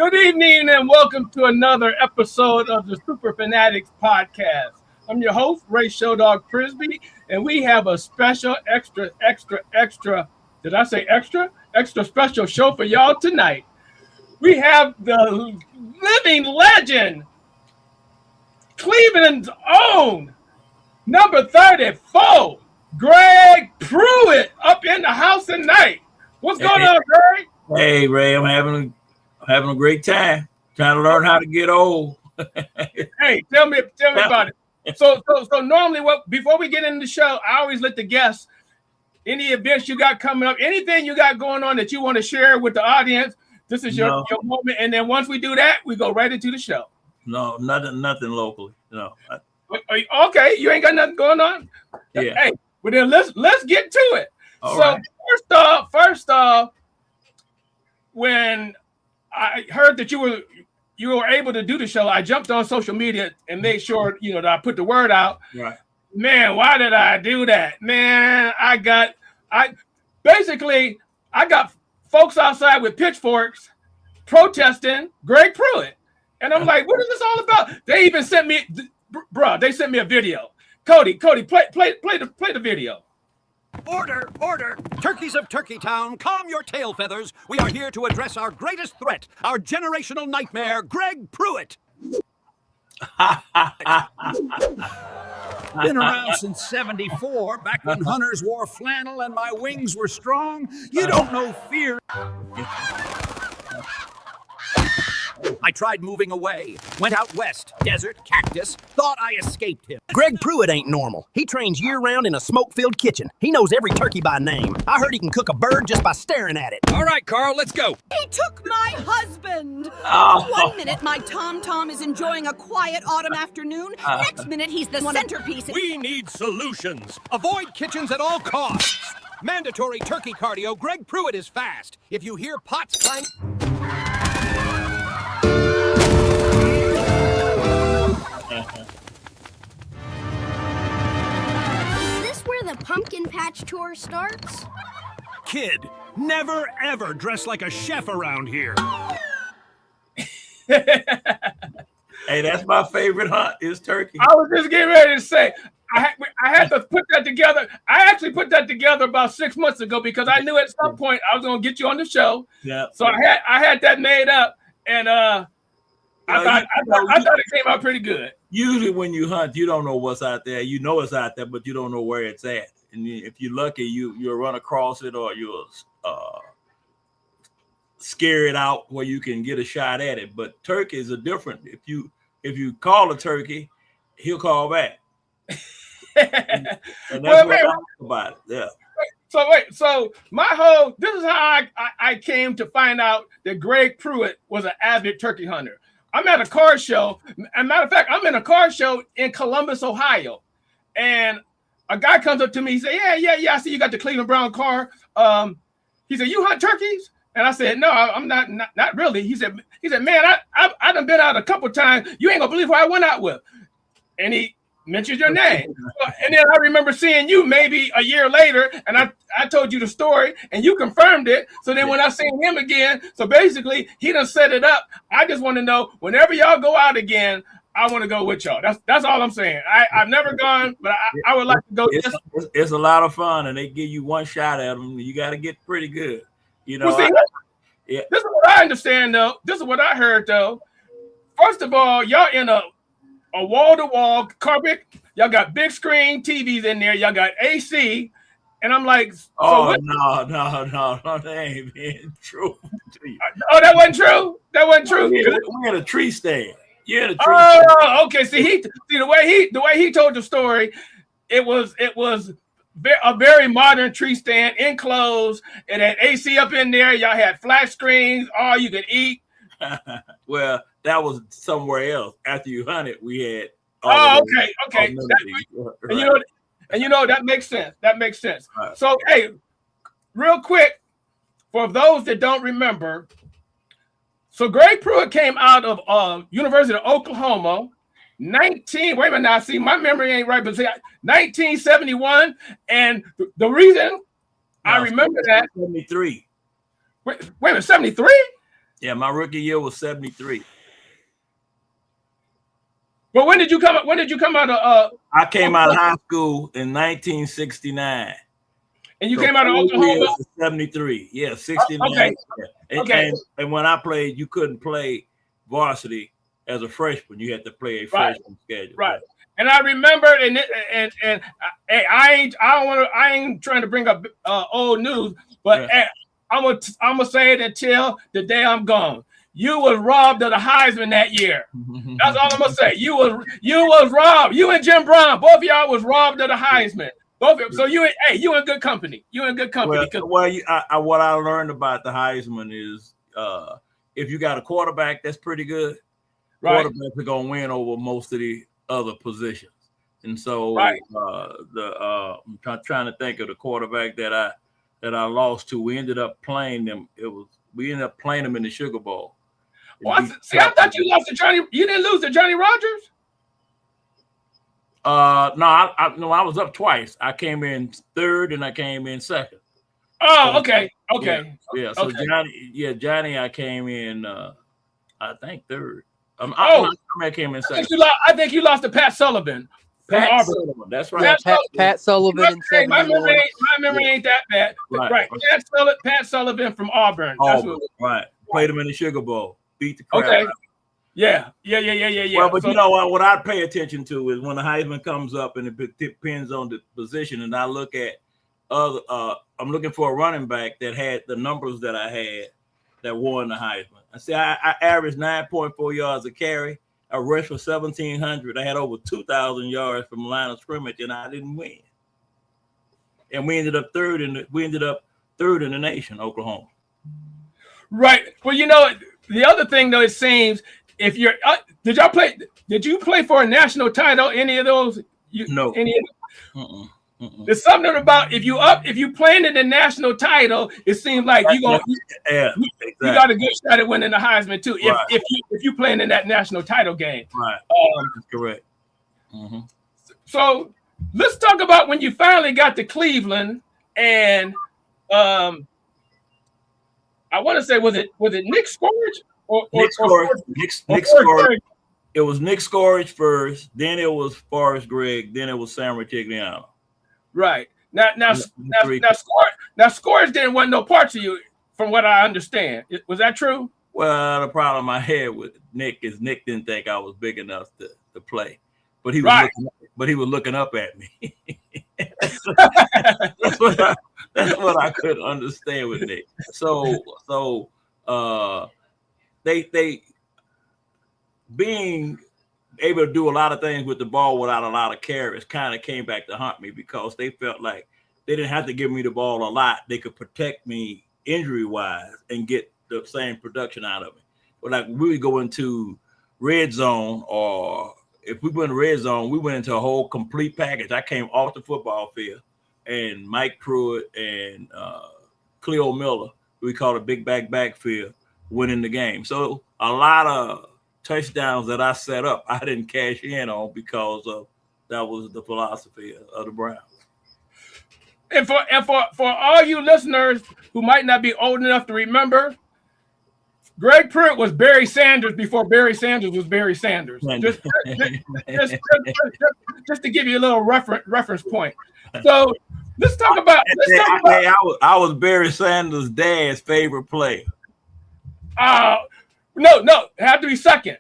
Good evening and welcome to another episode of the Superfan Addicts podcast. I'm your host, Ray Showdog Frisbee, and we have a special extra special show for y'all tonight. We have the living legend, Cleveland's own, number 34, Greg Pruitt, up in the house tonight. What's going on, Greg? Hey, Ray, I'm having a great time trying to learn how to get old. Hey, tell me about it. So normally, before we get into the show, I always let the guests, any events you got coming up, anything you got going on that you want to share with the audience, this is your moment. And then once we do that, we go right into the show. No, nothing locally. No. Okay, you ain't got nothing going on? Yeah. Hey, well then let's get to it. All right. First off, when I heard that you were able to do the show, I jumped on social media and made sure that I put the word out. Right. Man, why did I do that? Man, I got folks outside with pitchforks protesting Greg Pruitt, and I'm like, what is this all about? They even sent me, they sent me a video. Cody, play the video. Order! Turkeys of Turkeytown, calm your tail feathers. We are here to address our greatest threat, our generational nightmare, Greg Pruitt. Been around since 74, back when hunters wore flannel and my wings were strong. You don't know fear. I tried moving away, went out west, desert, cactus, thought I escaped him. Greg Pruitt ain't normal. He trains year-round in a smoke-filled kitchen. He knows every turkey by name. I heard he can cook a bird just by staring at it. All right, Carl, let's go. He took my husband. Oh. 1 minute, my Tom is enjoying a quiet autumn afternoon. Next minute, he's the centerpiece. We need solutions. Avoid kitchens at all costs. Mandatory turkey cardio. Greg Pruitt is fast. If you hear pots clank... The pumpkin patch tour starts? Kid, never ever dress like a chef around here. Hey, that's my favorite hunt is turkey. I was just getting ready to say, I had to put that together. I actually put that together about 6 months ago because I knew at some point I was going to get you on the show. Yeah. So I had that made up, and I thought it came out pretty good. Usually when you hunt, you don't know what's out there. You know it's out there, but you don't know where it's at. And if you're lucky, you'll run across it, or you'll scare it out where you can get a shot at it. But turkeys are different. If you call a turkey, he'll call back. and that's what I like about it. Yeah. So this is how I came to find out that Greg Pruitt was an avid turkey hunter. I'm at a car show. As a matter of fact, I'm in a car show in Columbus, Ohio. And a guy comes up to me. He said, yeah, I see you got the Cleveland Brown car. He said, you hunt turkeys? And I said, no, I'm not really. He said, man, I done been out a couple times. You ain't gonna believe who I went out with. And he mentioned your name. And then I remember seeing you maybe a year later, and I told you the story, and you confirmed it. So then when I seen him again, so basically he done set it up. I just want to know, whenever y'all go out again, I want to go with y'all. That's all I'm saying. I've never gone, but I would like to go. It's a lot of fun, and they give you one shot at them. You got to get pretty good. Well, see, this is what I understand, though. This is what I heard, though. First of all, y'all in a wall-to-wall carpet. Y'all got big screen TVs in there. Y'all got AC. And I'm like, no, that ain't being true. Oh, that wasn't true? That wasn't true? We had a tree stand. Yeah, the tree stand. Oh, okay. See, the way he told the story, it was a very modern tree stand, enclosed. It had AC up in there. Y'all had flat screens, all you could eat. Well, that was somewhere else. After you hunted, we had. Okay. That makes sense. That makes sense. Right. So, hey, real quick, for those that don't remember, so Greg Pruitt came out of University of Oklahoma, wait a minute now, see, my memory ain't right, but see, 1971, and the reason I remember that. 73. Wait a minute, 73? Yeah, my rookie year was 73. But when did you come? When did you come out of? I came out of high school in 1969. And you So came out of 4 Oklahoma. years to 73. Yeah, 69. Okay. Yeah. And when I played, you couldn't play varsity as a freshman. You had to play a freshman schedule. Right. And I remember, and I ain't trying to bring up old news, but I'm gonna say it until the day I'm gone. You was robbed of the Heisman that year. That's all I'm gonna say. You was robbed. You and Jim Brown, both of y'all was robbed of the Heisman. Both of them. So you in good company. You in good company. What I learned about the Heisman is if you got a quarterback that's pretty good, quarterbacks are gonna win over most of the other positions. And so I'm trying to think of the quarterback that I lost to. We ended up playing them. We ended up playing them in the Sugar Bowl. I thought you lost to Johnny. You didn't lose to Johnny Rogers? No, I was up twice. I came in third and I came in second. Oh, okay. Yeah. So Johnny, I came in I think third. I came in second. I think you lost to Pat Sullivan. Pat Sullivan, that's right. Pat Sullivan in 71. My memory ain't that bad. Right. Pat Sullivan from Auburn. Right. Played him in the Sugar Bowl. Beat the crap out. Yeah. Well, but you know what I pay attention to is when the Heisman comes up, and it depends on the position, and I look at I'm looking for a running back that had the numbers that I had that won the Heisman. I see I averaged 9.4 yards a carry. I rushed for 1,700. I had over 2,000 yards from the line of scrimmage, and I didn't win. And we ended up third in the nation, Oklahoma. Right. Well, the other thing though, it seems if you're did you play for a national title? Any of those? No. There's something about if you playing in the national title, it seems like you got a good shot at winning the Heisman too. If you playing in that national title game, right? That's correct. So let's talk about when you finally got to Cleveland, and I want to say was it Nick Scourge or Nick Scourge? It was Nick Scourge first, then it was Forrest Gregg, then it was Sam Rutigliano. Right. Now Scourge didn't want no parts of you, from what I understand. Was that true? Well, the problem I had with Nick is Nick didn't think I was big enough to play, but he was looking up at me. That's what I couldn't understand with Nick. So they being able to do a lot of things with the ball without a lot of carries kind of came back to haunt me, because they felt like they didn't have to give me the ball a lot. They could protect me injury-wise and get the same production out of me. But like we would go into red zone, or if we went in red zone, we went into a whole complete package. I came off the football field, and Mike Pruitt and Cleo Miller, we call it big backfield, winning the game. So a lot of touchdowns that I set up, I didn't cash in on because of that was the philosophy of the Browns. And for all you listeners who might not be old enough to remember, Greg Pruitt was Barry Sanders before Barry Sanders was Barry Sanders. Just to give you a little reference point. So let's talk about. I was Barry Sanders' dad's favorite player. No, it had to be second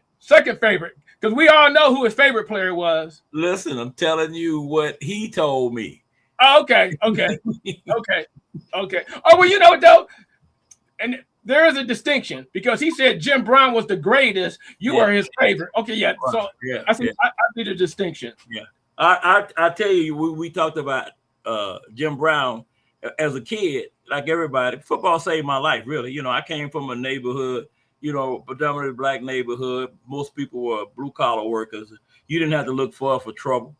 favorite, because we all know who his favorite player was. Listen, I'm telling you what he told me. Oh, okay. Oh, well, you know what though, and there is a distinction, because he said Jim Brown was the greatest. You were his favorite. Okay, yeah. Right. So I see the distinction. Yeah, I tell you, we talked about Jim Brown as a kid, like everybody. Football saved my life, really. I came from a neighborhood, predominantly black neighborhood. Most people were blue collar workers. You didn't have to look far for trouble,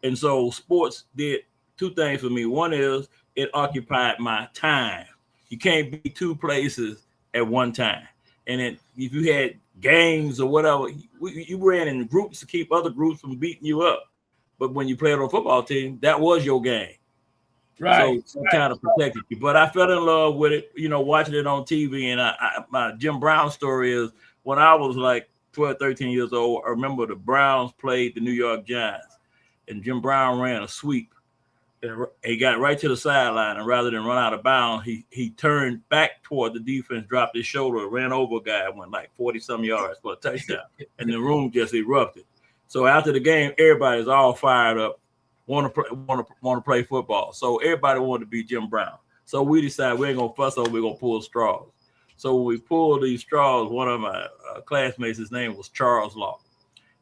and so sports did two things for me. One is it occupied my time. You can't be two places at one time. And then if you had games or whatever, you ran in groups to keep other groups from beating you up. But when you played on a football team, that was your game. Right. So it kind of protected you. But I fell in love with it, watching it on TV. And my Jim Brown story is when I was like 12, 13 years old, I remember the Browns played the New York Giants, and Jim Brown ran a sweep. He got right to the sideline, and rather than run out of bounds, he turned back toward the defense, dropped his shoulder, ran over a guy, went like 40-some yards for a touchdown, and the room just erupted. So after the game, everybody's all fired up, want to play football. So everybody wanted to be Jim Brown. So we decided we ain't gonna fuss over, we're gonna pull straws. So when we pulled these straws, one of my classmates, his name was Charles Law.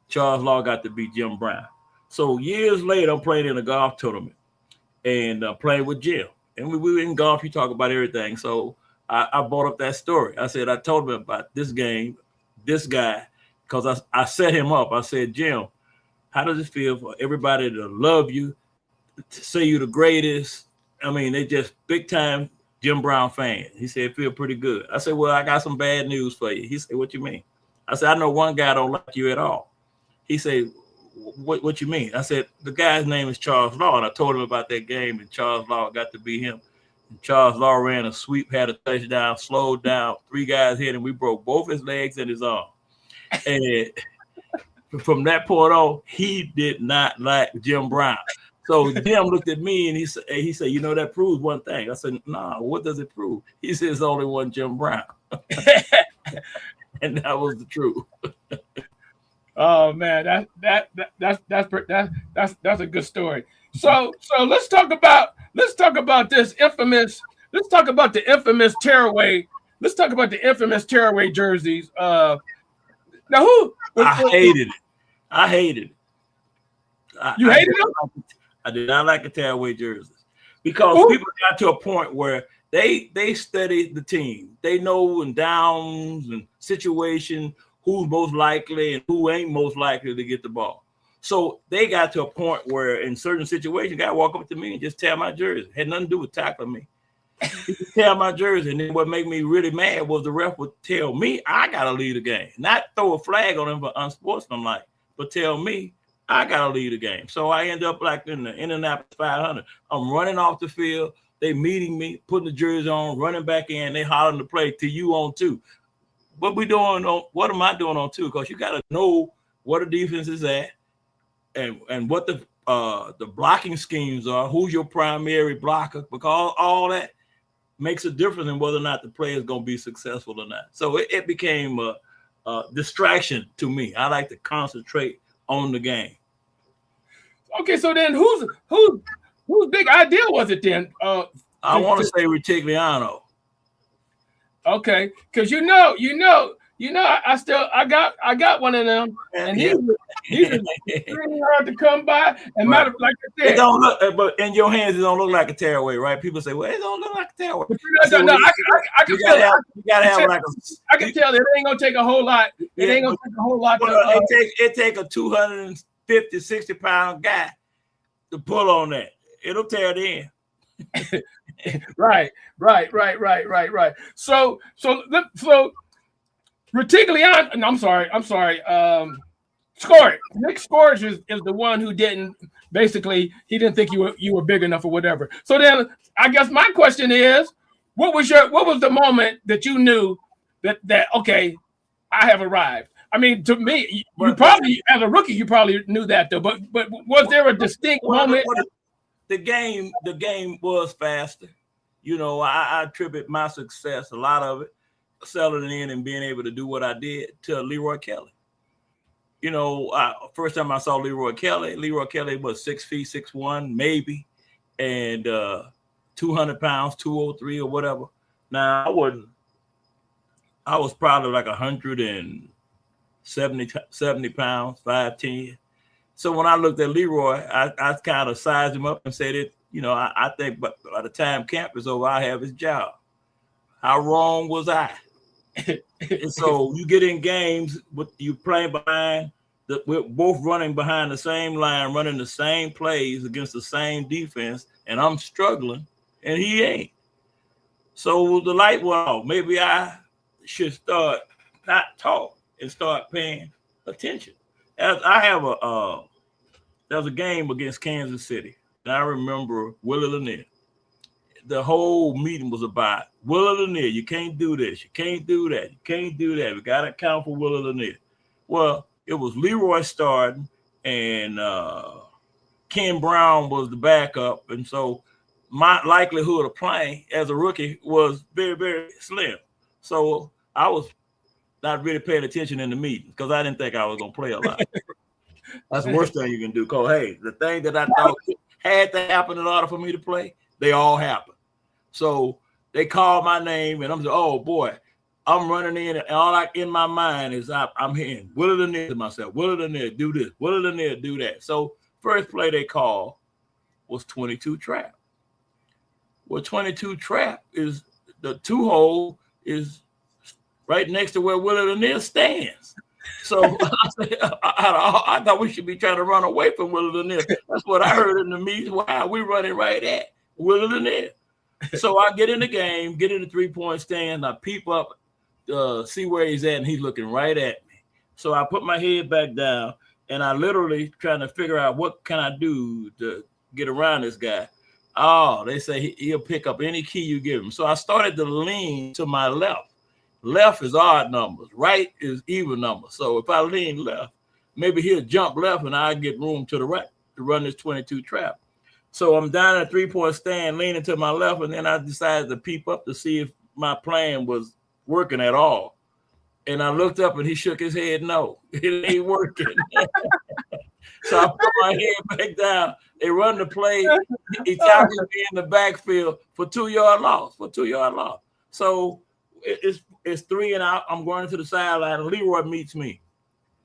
Charles Law got to be Jim Brown. So years later, I'm playing in a golf tournament and playing with Jim. And we were in golf, you talk about everything. So I brought up that story. I said, I told him about this game, this guy, because I set him up. I said, Jim, how does it feel for everybody to love you, to say you're the greatest? I mean, they just big time Jim Brown fan. He said, it feel pretty good. I said, well, I got some bad news for you. He said, what you mean? I said, I know one guy don't like you at all. He said, what you mean? I said, the guy's name is Charles Law. And I told him about that game, and Charles Law got to be him. And Charles Law ran a sweep, had a touchdown, slowed down, 3 guys hit him. We broke both his legs and his arm. And from that point on, he did not like Jim Brown. So Jim looked at me and he said, that proves one thing. I said, nah, what does it prove? He said, it's only one Jim Brown. And that was the truth. Oh man, that's a good story. So let's talk about this infamous. Let's talk about the infamous tearaway. Let's talk about the infamous tearaway jerseys. Now I hated it. I hated it. You hated them? I did not like the tearaway jerseys because people got to a point where they study the team. They know in downs and situation who's most likely and who ain't most likely to get the ball. So they got to a point where in certain situations, guy walk up to me and just tear my jersey. Had nothing to do with tackling me. He could tear my jersey. And then what made me really mad was the ref would tell me I got to lead the game. Not throw a flag on him for unsportsmanlike, but tell me I got to lead the game. So I end up like in the Indianapolis 500. I'm running off the field. They meeting me, putting the jersey on, running back in. They hollering to play to you on 2. What am I doing on 2? Because you got to know what the defense is at and what the blocking schemes are, who's your primary blocker, because all that makes a difference in whether or not the player is going to be successful or not. So it became a distraction to me. I like to concentrate on the game. Okay, so then whose big idea was it then? I want to say Retigliano. Okay, because I got one of them, and he's really hard to come by. And matter like I said, it don't look, but in your hands, it don't look like a tearaway, right? People say, "Well, it don't look like a tearaway." I can tell it. You gotta have like I can tell it ain't gonna take a whole lot. It ain't gonna take a whole lot. It take a 250, 60-pound guy to pull on that. It'll tear it in. Right. So Retigliano. I'm sorry. Scourge. Nick Scourge is the one who didn't think you were big enough or whatever. So then I guess my question is, what was the moment that you knew that okay, I have arrived? I mean, to me, you probably as a rookie you probably knew that though. But was there a distinct moment? The game was faster. I attribute my success, a lot of it, settling in and being able to do what I did to Leroy Kelly. First time I saw Leroy Kelly was 6 feet, 6'1", maybe, and 200 pounds, 203 or whatever. Now, I was probably like 170 pounds, 5'10". So when I looked at Leroy, I kind of sized him up and said it. I think by the time camp is over, I have his job. How wrong was I? And so you get in games with you playing behind, we're both running behind the same line, running the same plays against the same defense, and I'm struggling, and he ain't. So the light went off. Maybe I should start not talk and start paying attention. As I have there was a game against Kansas City. And I remember Willie Lanier. the whole meeting was about Willa Lanier. You can't do this. You can't do that. You can't do that. We got to account for Willa Lanier. Well, it was Leroy starting, and Ken Brown was the backup, and so my likelihood of playing as a rookie was very, very slim. So I was not really paying attention in the meetings because I didn't think I was going to play a lot. That's the worst thing you can do. Because, hey, the thing that I thought had to happen in order for me to play, they all happened. So they called my name, and I'm like, oh, boy, I'm running in, and all in my mind is I'm hearing, Willa Lanier to myself, Willa Lanier, do this, Willa Lanier, do that. So first play they called was 22 trap. Well, 22 trap is the 2-hole is right next to where Willa Lanier stands. So I thought we should be trying to run away from Willa Lanier. That's what I heard in the meeting. Wow, we running right at Willa Lanier. So I get in the game, get in the 3-point stand. I peep up, see where he's at, and he's looking right at me. So I put my head back down, and I literally trying to figure out what can I do to get around this guy. Oh, they say he'll pick up any key you give him. So I started to lean to my left. Left is odd numbers. Right is even numbers. So if I lean left, maybe he'll jump left and I get room to the right to run this 22 trap. So I'm down at a 3-point stand, leaning to my left, and then I decided to peep up to see if my plan was working at all. And I looked up and he shook his head, no, it ain't working. So I put my head back down. They run the play. He tackled me in the backfield for 2-yard loss. So it's 3 and out. I'm going to the sideline, and Leroy meets me.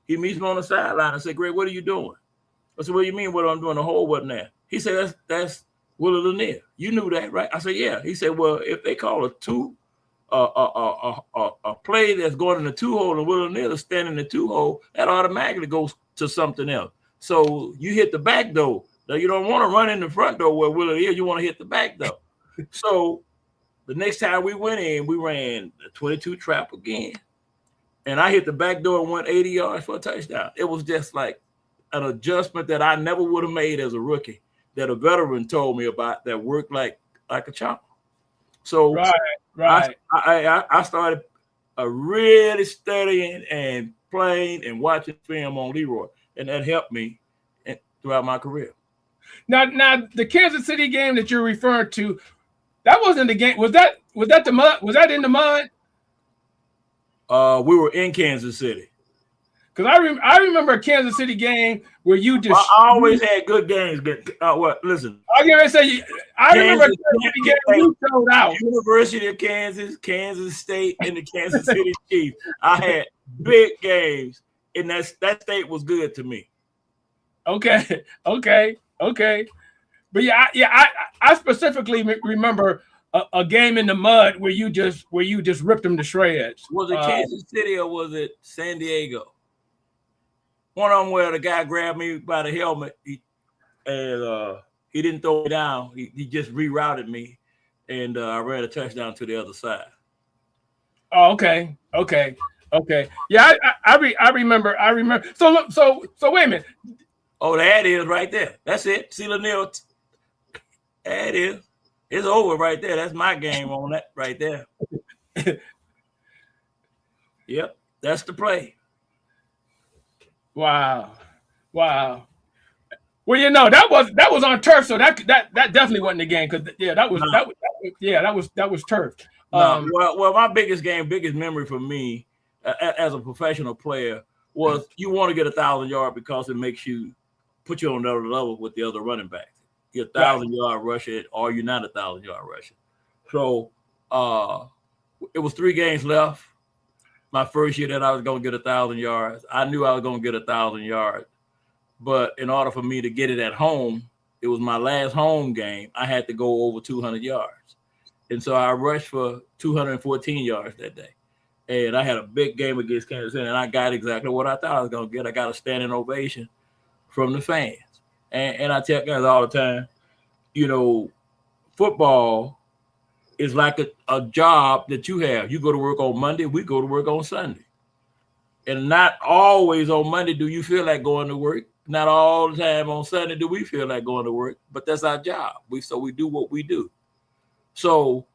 He meets me on the sideline and said, Greg, what are you doing? I said, what do you mean what I'm doing? The hole wasn't there. He said, that's Willa Lanier. You knew that, right? I said, yeah. He said, well, if they call a play that's going in the 2-hole and Willa Lanier is standing in the 2-hole, that automatically goes to something else. So you hit the back door. Now you don't want to run in the front door where Willa is. You want to hit the back door. So the next time we went in, we ran the 22 trap again. And I hit the back door and went 80 yards for a touchdown. It was just like an adjustment that I never would have made as a rookie that a veteran told me about that worked like a chopper. So right. I started really studying and playing and watching film on Leroy, and that helped me throughout my career. Now the Kansas City game that you're referring to, that wasn't the game. Was that the mud? Was that in the mud? We were in Kansas City. Because I remember a Kansas City game where you just. I always had good games. Listen. I remember a Kansas City game where you showed out. University of Kansas, Kansas State, and the Kansas City Chiefs. I had big games, and that state was good to me. Okay. But I specifically remember a game in the mud where you just ripped them to shreds. Was it Kansas City or was it San Diego? One of them where the guy grabbed me by the helmet and he didn't throw me down. He just rerouted me, and I ran a touchdown to the other side. Oh, okay. Yeah, I remember. So wait a minute. Oh, that is right there. That's it. See Lanier. That is. It's over right there. That's my game on that right there. Yep, that's the play. Wow. Well, that was on turf, so that definitely wasn't the game because that was turf. Well, my biggest memory for me as a professional player was you want to get 1,000 yards because it makes you put you on another level with the other running backs. You're 1,000-yard rusher, or you're not 1,000-yard rusher. So it was 3 games left. My first year that I was going to get 1,000 yards. I knew I was going to get 1,000 yards. But in order for me to get it at home, it was my last home game. I had to go over 200 yards. And so I rushed for 214 yards that day. And I had a big game against Kansas City, and I got exactly what I thought I was going to get. I got a standing ovation from the fans. And I tell guys all the time, football is like a job that you have. You go to work on Monday, we go to work on Sunday. And not always on Monday do you feel like going to work. Not all the time on Sunday do we feel like going to work, but that's our job. So we do what we do. So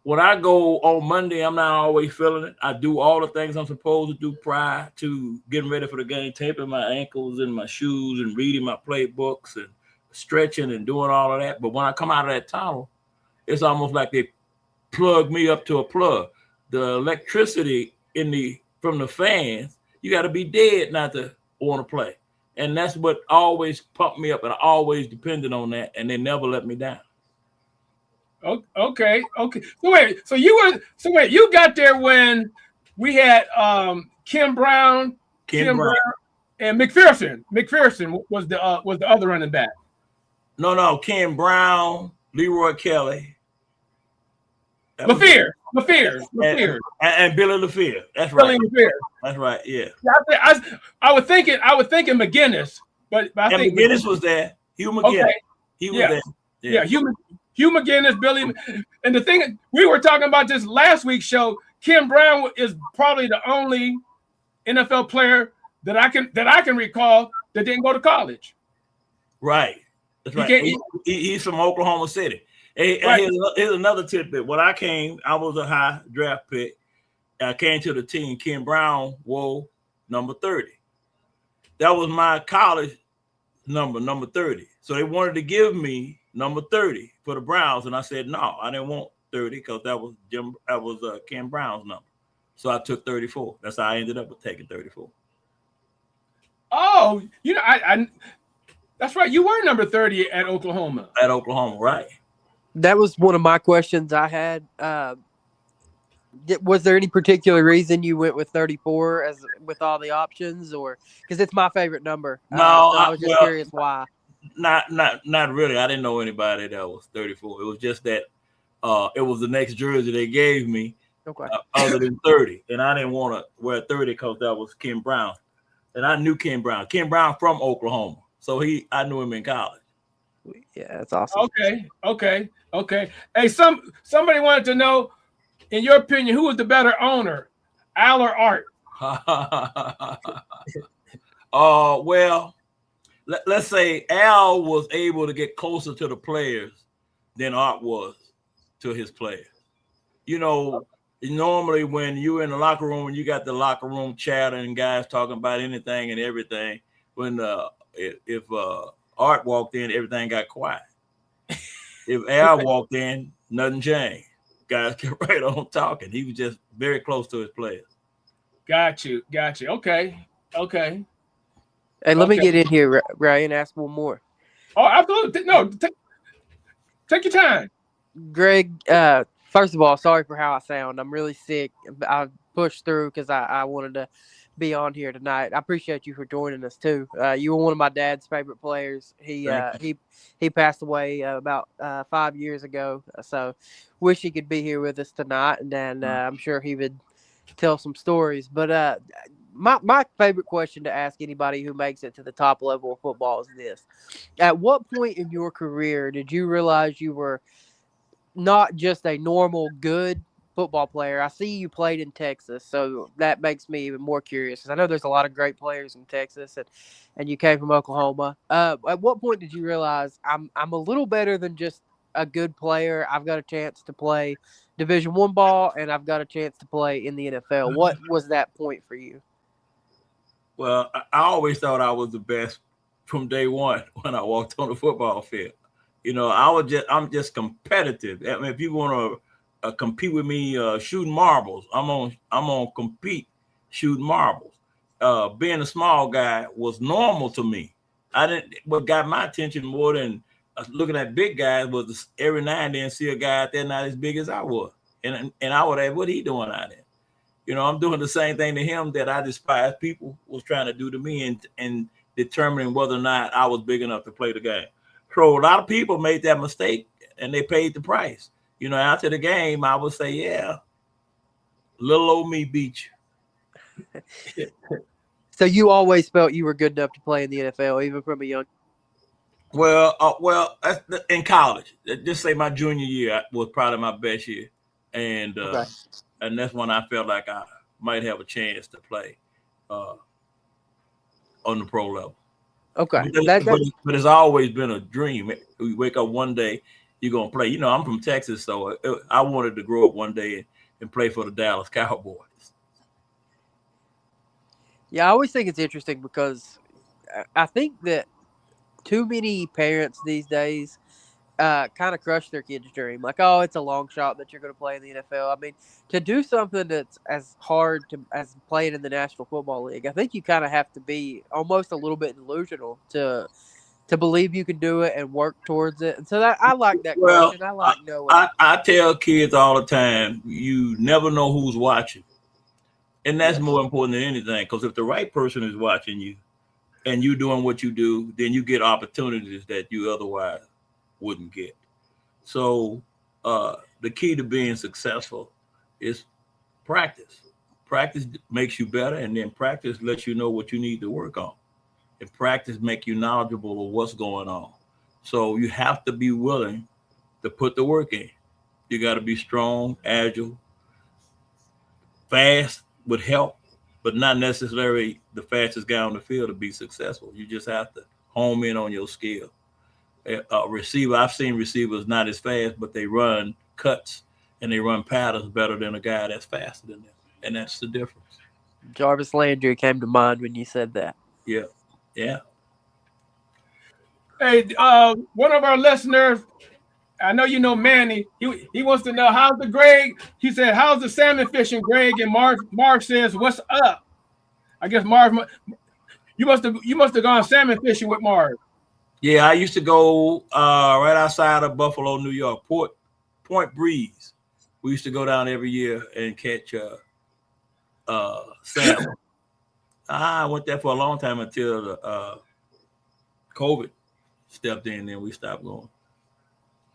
when I go on Monday, I'm not always feeling it. I do all the things I'm supposed to do prior to getting ready for the game, taping my ankles and my shoes and reading my playbooks and stretching and doing all of that. But when I come out of that tunnel, it's almost like they plug me up to a plug. The electricity from the fans, you got to be dead not to want to play. And that's what always pumped me up, and I always depended on that, and they never let me down. Okay. So you got there when we had Kim Brown, and McPherson. McPherson was the other running back. No, Ken Brown, Leroy Kelly, LaFear. And Billy LaFear. That's right. Billy LaFear. That's right. Yeah. I was thinking McGinnis, but I think McGinnis was there. Hugh McGinnis. Okay. He was there. Yeah. Hugh McGinnis, Billy, and the thing we were talking about this last week's show. Kim Brown is probably the only NFL player that I can recall that didn't go to college. Right. That's right. He's from Oklahoma City. Right. Here's another tidbit. When I came, I was a high draft pick. I came to the team. Kim Brown wore number 30. That was my college number 30. So they wanted to give me number 30 for the Browns, and I said no, I didn't want 30 because that was Kim Brown's number. So I took 34. That's how I ended up with taking 34. Oh, I that's right. You were number 30 at Oklahoma. At Oklahoma, right. That was one of my questions I had. Was there any particular reason you went with 34 as with all the options, or because it's my favorite number? No, so I was just curious why. Not really. I didn't know anybody that was 34. It was just that it was the next jersey they gave me, other than 30, and I didn't want to wear 30 because that was Kim Brown, and I knew Kim Brown. Kim Brown from Oklahoma, so I knew him in college. Yeah, that's awesome. Okay. Hey, somebody wanted to know, in your opinion, who was the better owner, Al or Art? Well, let's say Al was able to get closer to the players than Art was to his players. Normally when you're in the locker room and you got the locker room chatter and guys talking about anything and everything, when if Art walked in, everything got quiet. If Al walked in, nothing changed. Guys kept right on talking. He was just very close to his players. Got you. Okay. Hey, let me get in here, Ryan, ask one more. Oh, absolutely. No, take your time. Greg, first of all, sorry for how I sound. I'm really sick. I pushed through because I wanted to be on here tonight. I appreciate you for joining us too. You were one of my dad's favorite players. He passed away about 5 years ago. So wish he could be here with us tonight, and I'm sure he would tell some stories. But my favorite question to ask anybody who makes it to the top level of football is this: at what point in your career did you realize you were not just a normal good football player? I see you played in Texas, so that makes me even more curious because I know there's a lot of great players in Texas, and you came from Oklahoma. At what point did you realize I'm a little better than just a good player? I've got a chance to play Division I ball, and I've got a chance to play in the NFL. What was that point for you? Well, I always thought I was the best from day one when I walked on the football field. I'm just competitive. I mean, if you want to compete with me shooting marbles, I'm on compete shooting marbles. Being a small guy was normal to me. What got my attention more than looking at big guys was every now and then see a guy out there not as big as I was, and I would ask, what he doing out there? I'm doing the same thing to him that I despise people was trying to do to me, and determining whether or not I was big enough to play the game. So a lot of people made that mistake, and they paid the price. After the game, I would say, yeah, little old me beat you. So you always felt you were good enough to play in the NFL, even from a young. Well, in college, just say my junior year was probably my best year, and that's when I felt like I might have a chance to play on the pro level. Okay, but it's always been a dream. We wake up one day you're gonna play. You know, I'm from Texas, so I wanted to grow up one day and play for the Dallas Cowboys. Yeah, I always think it's interesting because I think that too many parents these days kind of crush their kid's dream. Like, oh, it's a long shot that you're going to play in the NFL. I mean, to do something that's as hard as playing in the National Football League, I think you kind of have to be almost a little bit delusional to believe you can do it and work towards it. And so I like that Well, question. I like knowing. I tell kids all the time, you never know who's watching. And that's more important than anything, because if the right person is watching you and you doing what you do, then you get opportunities that you otherwise wouldn't get. So the key to being successful is practice. Practice makes you better, and then practice lets you know what you need to work on. And practice make you knowledgeable of what's going on. So you have to be willing to put the work in. You got to be strong, agile, fast would help, but not necessarily the fastest guy on the field to be successful. You just have to home in on your skill. Receiver, I've seen receivers not as fast, but they run cuts and they run patterns better than a guy that's faster than them, and that's the difference. Jarvis Landry came to mind when you said that. Yeah. Hey, one of our listeners, I know you know Manny. He wants to know how's the Greg. He said, "How's the salmon fishing, Greg?" And Marv says, "What's up?" I guess Marv, you must have gone salmon fishing with Marv. Yeah, I used to go right outside of Buffalo, New York, Point Breeze. We used to go down every year and catch salmon. I went there for a long time until the COVID stepped in, and then we stopped going.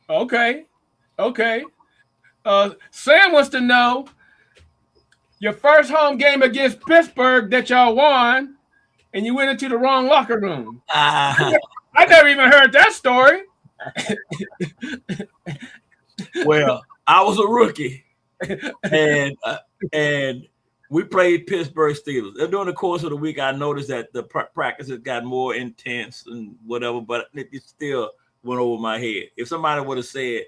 Okay. Sam wants to know your first home game against Pittsburgh that y'all won, and you went into the wrong locker room. I never even heard that story. Well, I was a rookie, and we played Pittsburgh Steelers. And during the course of the week, I noticed that the practices got more intense and whatever, but it still went over my head. If somebody would have said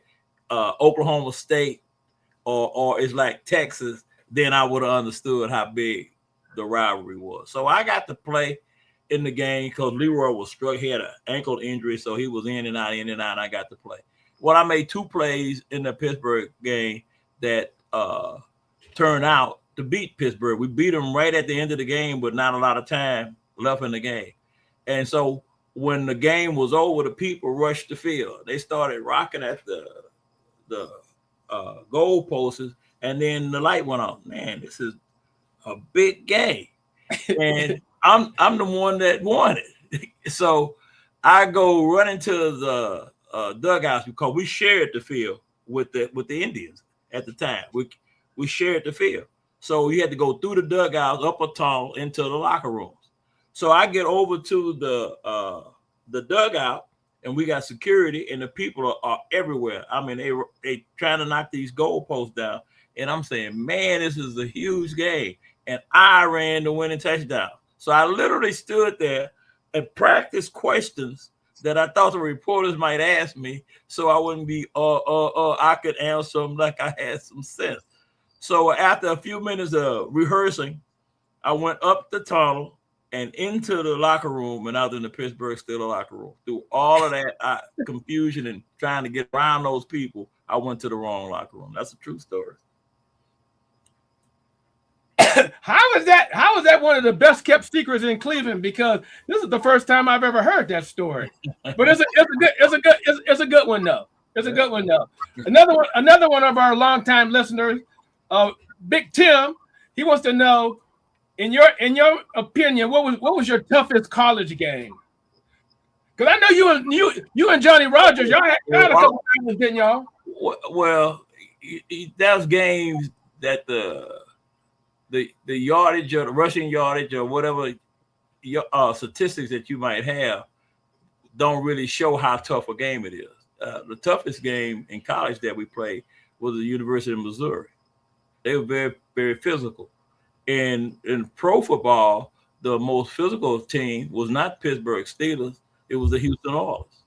Oklahoma State or it's like Texas, then I would have understood how big the rivalry was. So I got to play in the game because Leroy was struck. He had an ankle injury, so he was in and out. I got to play. Well, I made 2 plays in the Pittsburgh game that turned out to beat Pittsburgh. We beat them right at the end of the game, but not a lot of time left in the game. And so when the game was over, the people rushed the field. They started rocking at the goal posts, and then the light went on. Man, this is a big game. And I'm the one that won it. So I go running to the dugouts because we shared the field with the Indians at the time. We shared the field. So you had to go through the dugouts, up a tunnel, into the locker rooms. So I get over to the dugout, and we got security, and the people are everywhere. I mean, they trying to knock these goalposts down. And I'm saying, man, this is a huge game. And I ran the winning touchdown. So I literally stood there and practiced questions that I thought the reporters might ask me, so I wouldn't be, I could answer them like I had some sense. So after a few minutes of rehearsing, I went up the tunnel and into the locker room, and I was in the Pittsburgh Steelers locker room. Through all of that confusion and trying to get around those people, I went to the wrong locker room. That's a true story. How is that one of the best kept secrets in Cleveland? Because this is the first time I've ever heard that story. But it's a good one though. It's a good one though. Another one of our longtime listeners, Big Tim, he wants to know, in your opinion, what was your toughest college game? Because I know you and Johnny Rogers, y'all had a couple times, didn't y'all? Well, that was games that the yardage or the rushing yardage or whatever statistics that you might have don't really show how tough a game it is. The toughest game in college that we played was the University of Missouri. They were very, very physical. In pro football, the most physical team was not Pittsburgh Steelers. It was the Houston Oilers.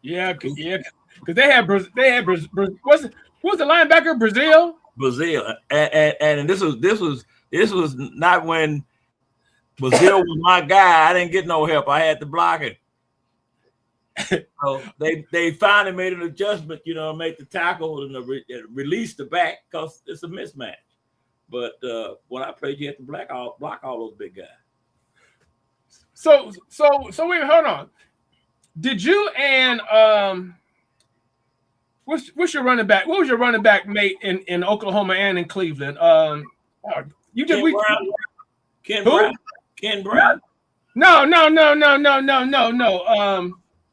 Yeah, because they had what's the linebacker? Brazil. Brazil, and this was not when Brazil was my guy. I didn't get no help. I had to block it. So they finally made an adjustment, make the tackle and release the back because it's a mismatch. But when I played, you had to block all those big guys. So wait, hold on. Did you and what's your running back? What was your running back mate in Oklahoma and in Cleveland? You just Ken Brown. Ken Brown. No.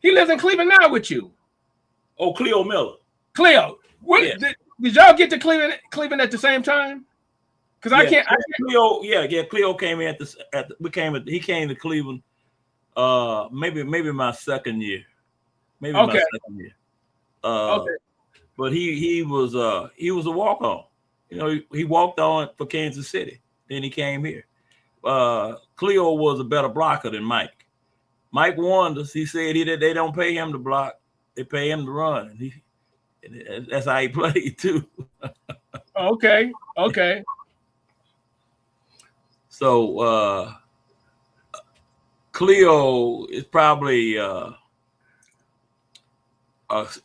He lives in Cleveland now with you. Oh, Cleo Miller. Cleo. Did y'all get to Cleveland at the same time? Because I can't. Cleo, Cleo came in he came to Cleveland. Maybe my second year. My second year. Okay. But he was a walk-on. He walked on for Kansas City. Then he came here. Cleo was a better blocker than Mike. Mike warned us. He said they don't pay him to block; they pay him to run, and that's how he played too. Okay. So Cleo is probably a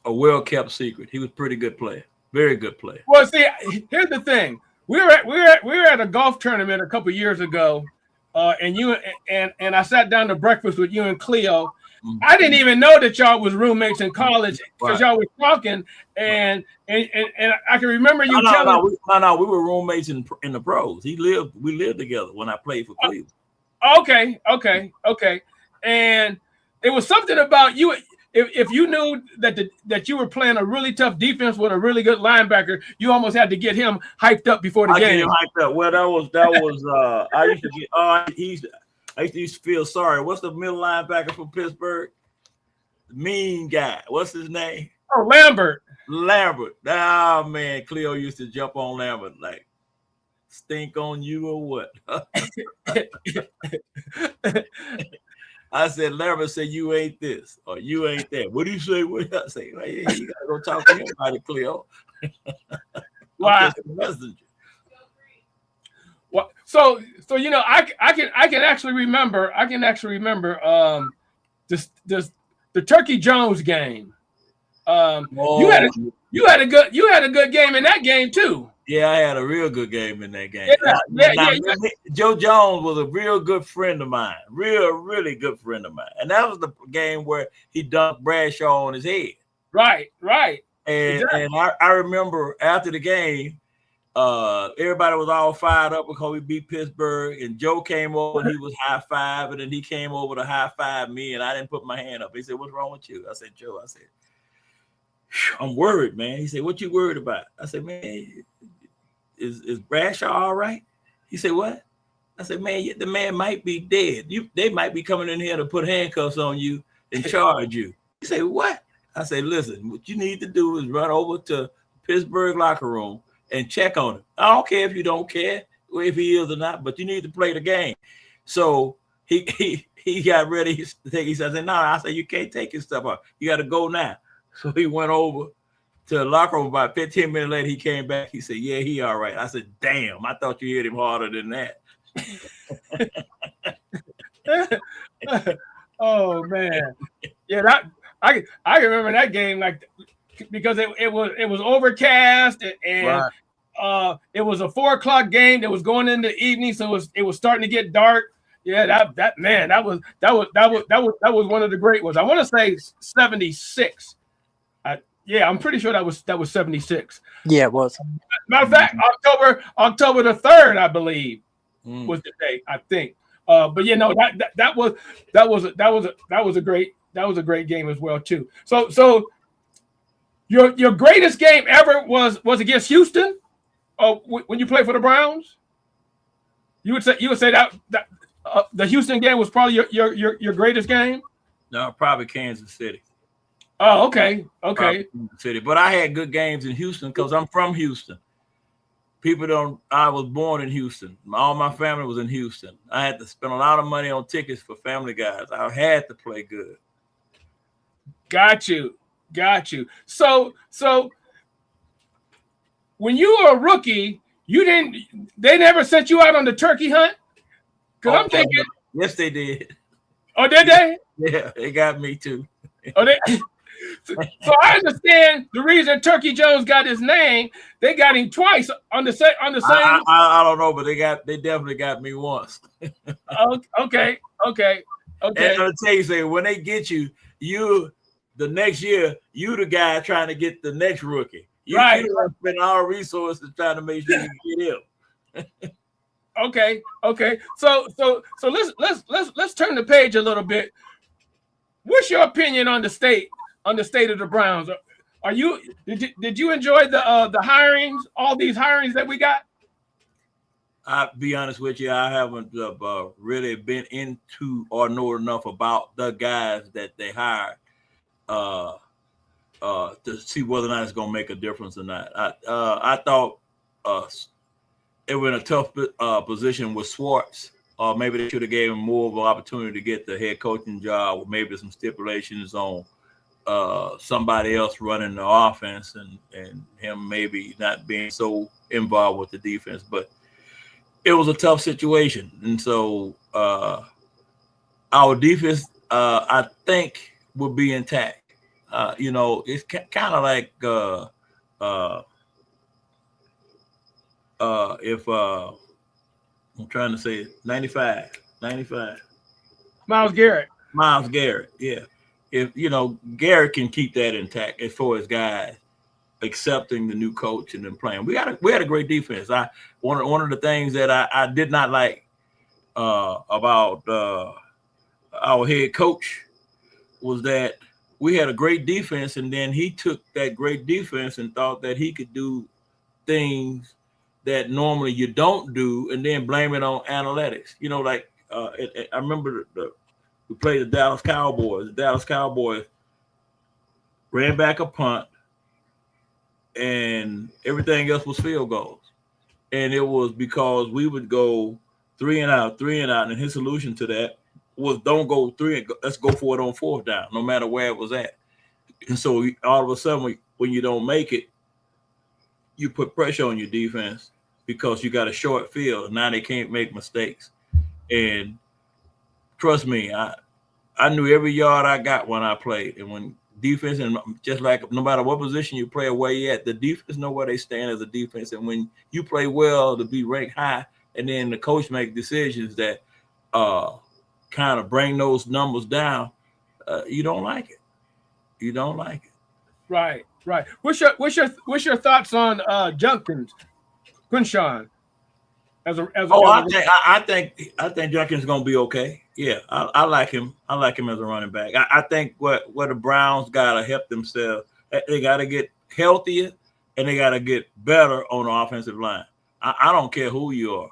well-kept secret. He was a pretty good player, very good player. Well, see, here's the thing: we were at a golf tournament a couple years ago. And you and I sat down to breakfast with you and Cleo. Mm-hmm. I didn't even know that y'all was roommates in college because y'all were talking, and I can remember you telling. No, we were roommates in the pros. We lived together when I played for Cleveland. Okay, and it was something about you. If you knew that you were playing a really tough defense with a really good linebacker, you almost had to get him hyped up before the game. Get him hyped up. Well, that was I used to get. I used to feel sorry. What's the middle linebacker from Pittsburgh? The mean guy. What's his name? Oh, Lambert. Oh man, Cleo used to jump on Lambert like stink on you or what? I said, Lambert said, you ain't this or you ain't that. What do you say? What do I say? Well, yeah, you gotta go talk to him about it, Cleo. Wow. Well, so I can actually remember the Turkey Jones game. You had a good game in that game too. Yeah, I had a real good game in that game. Yeah. Joe Jones was a real good friend of mine, really good friend of mine, and that was the game where he dunked Bradshaw on his head. Right. And exactly. And I remember after the game, everybody was all fired up because we beat Pittsburgh, and Joe came over and he was high five, and then he came over to high five me, and I didn't put my hand up. He said, "What's wrong with you?" I said, "Joe," I said, "I'm worried, man." He said, "What you worried about?" I said, "Man, is Bradshaw all right?" He said, "What?" I said, "Man, the man might be dead. They might be coming in here to put handcuffs on you and charge you." He said, "What?" I said, "Listen, what you need to do is run over to Pittsburgh locker room and check on him. I don't care if you don't care if he is or not, but you need to play the game." So he got ready to take. He said, "No." I said, "You can't take his stuff off. You got to go now." So he went over to the locker room. About 15 minutes later, he came back. He said, "Yeah, he all right." I said, "Damn, I thought you hit him harder than that." Oh man, yeah, I can remember that game because it was overcast and right. It was a 4:00 game that was going into the evening, so it was starting to get dark. Yeah, that was one of the great ones. I want to say 76. Yeah, I'm pretty sure that was 76. Yeah, it was. Matter of fact, October the 3rd, I believe, was the date. I think. But that was a great game as well too. So your greatest game ever was against Houston, when you played for the Browns. You would say that the Houston game was probably your greatest game. No, probably Kansas City. Oh, okay. City, but I had good games in Houston because I'm from Houston. I was born in Houston. All my family was in Houston. I had to spend a lot of money on tickets for family guys. I had to play good. Got you. So when you were a rookie, they never sent you out on the turkey hunt? Because I'm thinking. Yes, they did. Oh, did they? Yeah, they got me too. Oh, so I understand the reason Turkey Jones got his name. They got him twice on the same. I don't know, but they definitely got me once. Okay. And I'll tell you, when they get you the next year, you the guy trying to get the next rookie. You spend our resources trying to make sure you get him. Okay. So let's turn the page a little bit. What's your opinion on the state of the Browns? Did you enjoy the hirings, all these hirings that we got? I'll be honest with you, I haven't really been into or know enough about the guys that they hired to see whether or not it's going to make a difference or not. I thought they were in a tough position with Schwartz. Maybe they should have gave him more of an opportunity to get the head coaching job, or maybe some stipulations on somebody else running the offense and him maybe not being so involved with the defense. But it was a tough situation. And so our defense, I think, will be intact. It's kind of like if I'm trying to say 95. Myles Garrett, yeah. If Garrett can keep that intact as far as guys accepting the new coach and then playing. We had a great defense. One of the things that I did not like about our head coach was that we had a great defense, and then he took that great defense and thought that he could do things that normally you don't do, and then blame it on analytics. I remember we played the Dallas Cowboys. The Dallas Cowboys ran back a punt, and everything else was field goals. And it was because we would go 3 and out, and his solution to that was don't go 3 and go, let's go for it on 4th down, no matter where it was at. And so all of a sudden, when you don't make it, you put pressure on your defense because you got a short field. Now they can't make mistakes. And trust me, I knew every yard I got when I played. And when defense, and just like no matter what position you play or where you at, the defense know where they stand as a defense. And when you play well to be ranked high, and then the coach make decisions that kind of bring those numbers down, you don't like it. You don't like it. Right. What's your thoughts on Jenkins, Quinshawn? I think Jenkins is gonna be okay. Yeah, I like him. I like him as a running back. I think what the Browns gotta help themselves. They gotta get healthier, and they gotta get better on the offensive line. I don't care who you are.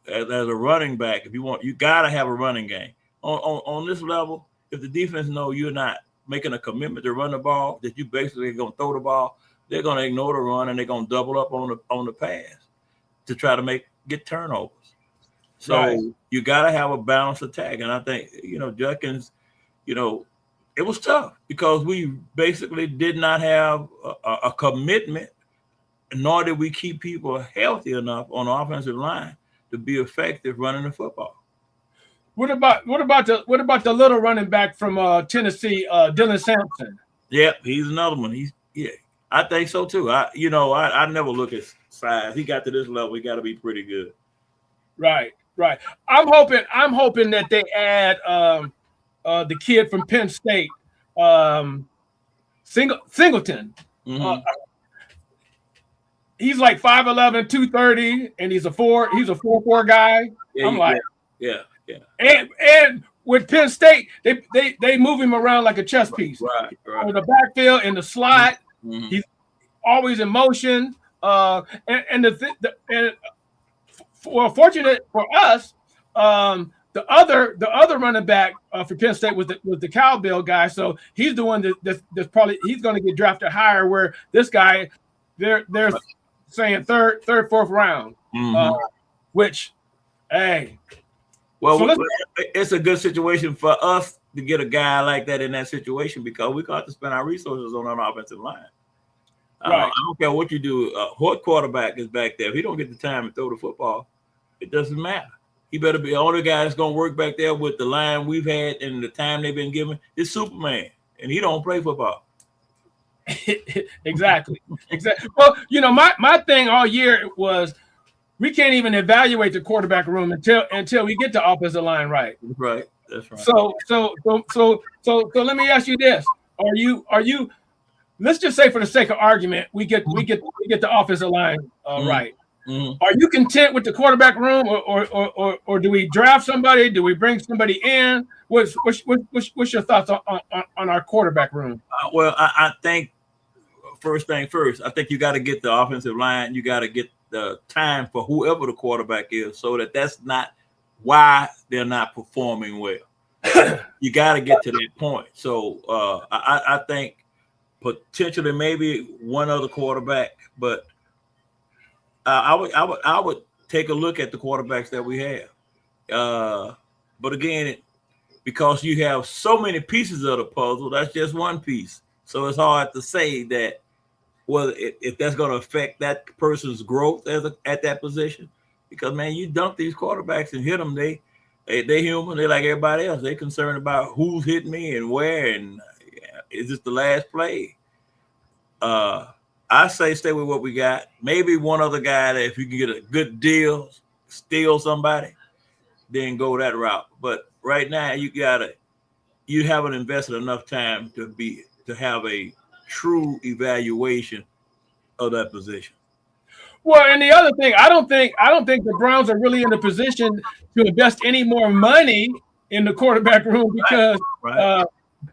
As a running back, if you gotta have a running game. On this level, if the defense know you're not making a commitment to run the ball, that you basically gonna throw the ball, they're gonna ignore the run and they're gonna double up on the pass to try to get turnovers. So you gotta have a balanced attack. And I think, Jenkins, it was tough because we basically did not have a commitment, nor did we keep people healthy enough on the offensive line to be effective running the football. What about the little running back from Tennessee, Dylan Sampson? Yeah, he's another one. I think so too. I never look at size. He got to this level, he got to be pretty good. Right. I'm hoping that they add the kid from Penn State, Singleton. Mm-hmm. He's like 5'11", 230, and he's a 4'4" guy. Yeah. And with Penn State, they move him around like a chess piece. Right. In the backfield, in the slot, mm-hmm. He's always in motion. Fortunate for us, the other running back for Penn State was the Cowbell guy. So he's the one that's probably he's going to get drafted higher. Where this guy, they're saying third, fourth round, mm-hmm. Which, hey. Well, it's a good situation for us to get a guy like that in that situation because we got to spend our resources on an offensive line. Right. I don't care what you do. What quarterback is back there? If he don't get the time to throw the football, it doesn't matter. He better be the only guy that's going to work back there with the line we've had and the time they've been given. It's Superman, and he don't play football. Exactly. Well, you know, my thing all year was we can't even evaluate the quarterback room until we get the offensive line right. Right. That's right. So let me ask you this: Are you? Let's just say, for the sake of argument, we get the offensive line right. Mm-hmm. Are you content with the quarterback room, or do we draft somebody? Do we bring somebody in? What's your thoughts on our quarterback room? Well, I think first thing first, I think you got to get the offensive line. You got to get the time for whoever the quarterback is, so that's not why they're not performing well. You got to get to that point. So I think potentially maybe one other quarterback, but I would take a look at the quarterbacks that we have. But again, because you have so many pieces of the puzzle, that's just one piece. So it's hard to say that if that's going to affect that person's growth at that position. Because man, you dump these quarterbacks and hit them, they human. They like everybody else. They concerned about who's hitting me and where, and is this the last play? I say stay with what we got. Maybe one other guy that if you can get a good deal, steal somebody, then go that route. But right now you haven't invested enough time to have a true evaluation of that position. Well, and the other thing, I don't think the Browns are really in a position to invest any more money in the quarterback room because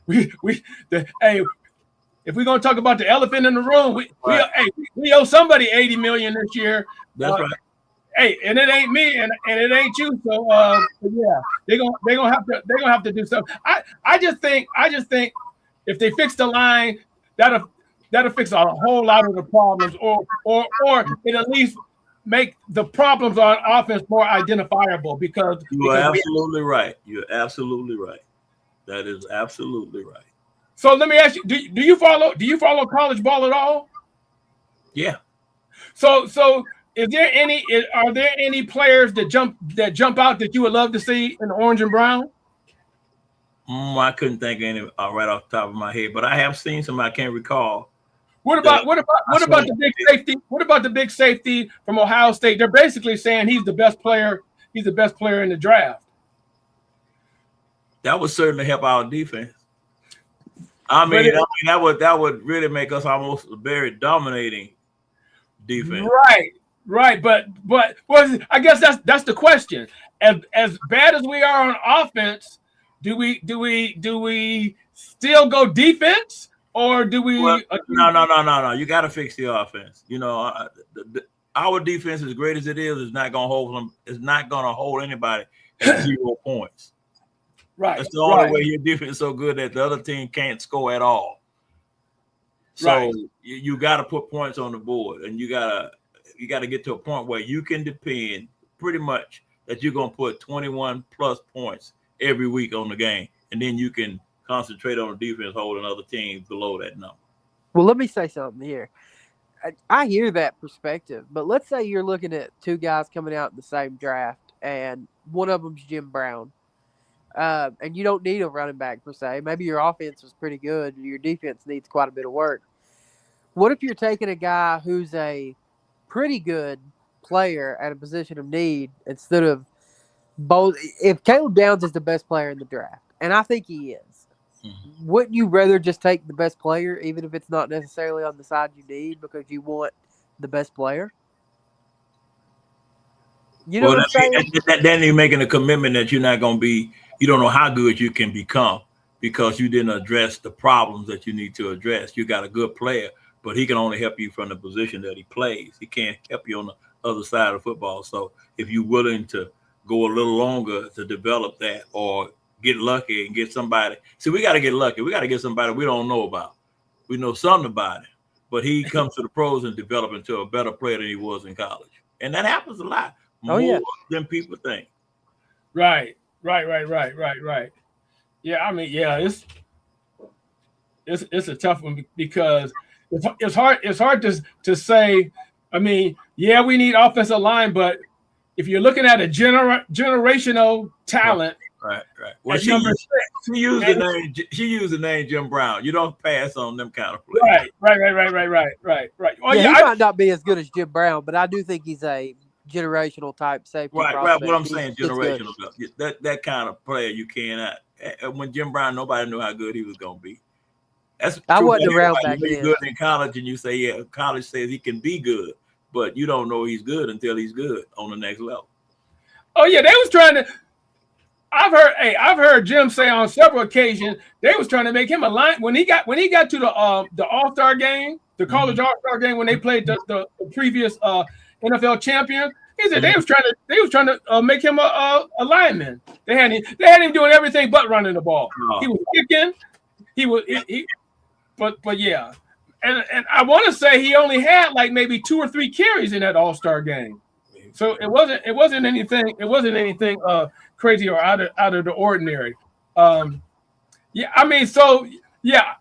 if we're gonna talk about the elephant in the room, we owe somebody $80 million this year. That's right. Hey, and it ain't me, and it ain't you. So yeah, they're gonna have to do something. I just think if they fix the line, that'll fix a whole lot of the problems, or it at least make the problems on offense more identifiable. Because you are absolutely right. You're absolutely right. That is absolutely right. So let me ask you: Do you follow college ball at all? Yeah. So are there any players that jump out that you would love to see in the orange and brown? I couldn't think of any right off the top of my head, but I have seen some I can't recall. What about the big safety? What about the big safety from Ohio State? They're basically saying he's the best player. He's the best player in the draft. That would certainly help our defense. I mean, that would really make us almost a very dominating defense. Right. But well, I guess that's the question. As bad as we are on offense, do we still go defense, or do we? Well, no. You got to fix the offense. You know, our defense, as great as it is not going to hold them. It's not going to hold anybody at 0 points. Right. That's the only way your defense is so good that the other team can't score at all. So you got to put points on the board, and you got to get to a point where you can depend pretty much that you're going to put 21 plus points every week on the game, and then you can concentrate on the defense holding other teams below that number. Well, let me say something here. I hear that perspective, but let's say you're looking at two guys coming out in the same draft, and one of them's Jim Brown. And you don't need a running back per se. Maybe your offense was pretty good and your defense needs quite a bit of work. What if you're taking a guy who's a pretty good player at a position of need instead of both? If Caleb Downs is the best player in the draft, and I think he is, wouldn't you rather just take the best player, even if it's not necessarily on the side you need, because you want the best player? You know what I'm saying? Then you're making a commitment that you're not going to be. You don't know how good you can become because you didn't address the problems that you need to address. You got a good player, but he can only help you from the position that he plays. He can't help you on the other side of football. So if you're willing to go a little longer to develop that or get lucky and get somebody. See, we got to get lucky. We got to get somebody we don't know about. We know something about him, but he comes to the pros and develop into a better player than he was in college. And that happens a lot more than people think. Right. Yeah, I mean, yeah, it's a tough one because it's hard to say. I mean, yeah, we need offensive line, but if you're looking at a generational talent, right. Well, at number 6, she used the name Jim Brown. You don't pass on them kind of players. Right. Oh, yeah, yeah, he might not be as good as Jim Brown, but I do think he's a generational type safety. Right. prospect. What I'm saying, He's generational. That kind of player you cannot. When Jim Brown, nobody knew how good he was going to be. That's I true wasn't for around everybody. back When then. you're good in college, and you say, yeah, college says he can be good, but you don't know he's good until he's good on the next level. Oh yeah, they was trying to. I've heard Jim say on several occasions they was trying to make him a line when he got to the All-Star game, the college All-Star game when they played the previous NFL champion. He said they was trying to make him a lineman. They had him doing everything but running the ball. He was kicking. But yeah, and I want to say he only had like maybe 2 or 3 carries in that All-Star game. So it wasn't anything crazy or out of the ordinary. Yeah, I mean, so yeah,